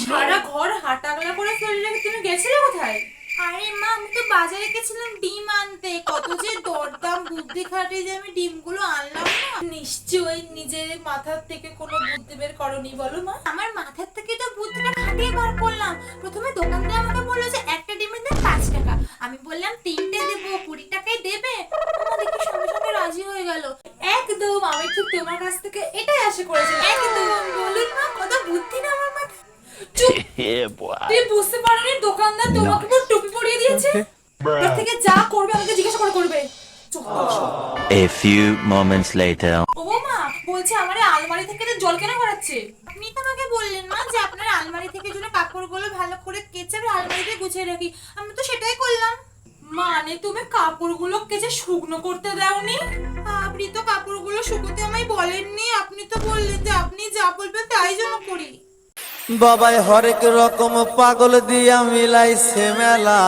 সারা ঘর হাঁটাগলা করে ফেলে রেখে তুমি গেছিলে কোথায়? আরে মা, আমি তো বাজারে গেছিলাম ডিম আনতে। কত যে দরদাম, বুদ্ধি খাটিয়ে যে আমি ডিমগুলো আনলাম না। নিশ্চয়ই নিজের মাথার থেকে কোনো বুদ্ধি বের করনি, বলো মা। আমার মাথার থেকে তো বুদ্ধিটা খাটিয়ে বার করলাম। প্রথমে দোকানদার আমাকে বললো যে একটা ডিমের দাম 5 টাকা। আমি বললাম 3টে দেবো, 20 টাকায় দেবে? ও দেখি সঙ্গে সঙ্গে রাজি হয়ে গেল। একদম, আমি ঠিক তোমার কাছ থেকে এটাই আশা করেছিলাম। একদম, বলুন মা, কত বুদ্ধি না আমার মাথায়। চুপ! তুই বুঝতে পারোনি দোকানদার তোমাকে পুরো টুপি পরিয়ে দিয়েছে? এর থেকে যা করবে আমাকে জিজ্ঞাসা করে করবে। চুপ করো। A few moments later. ও মা, বলছে আমার এই আলমারি থেকে তো জল কেন করাচ্ছে? আপনি তো আমাকে বললেন মা যে আপনার আলমারি থেকে যেন কাপড়গুলো ভালো করে কেচে আমি আলমারিতে গুছিয়ে রাখি। আমি তো সেটাই করলাম। মানে তুমি কাপড়গুলো কেচে শুকনো করতে দাওনি? আপনি তো কাপড়গুলো শুকোতে আমায় বলেননি। আপনি তো বললেন যে আপনি যা বলবেন তাই যেন করি। বাবাই হরেক রকম পাগল দিয়া মিলাইছে মেলা।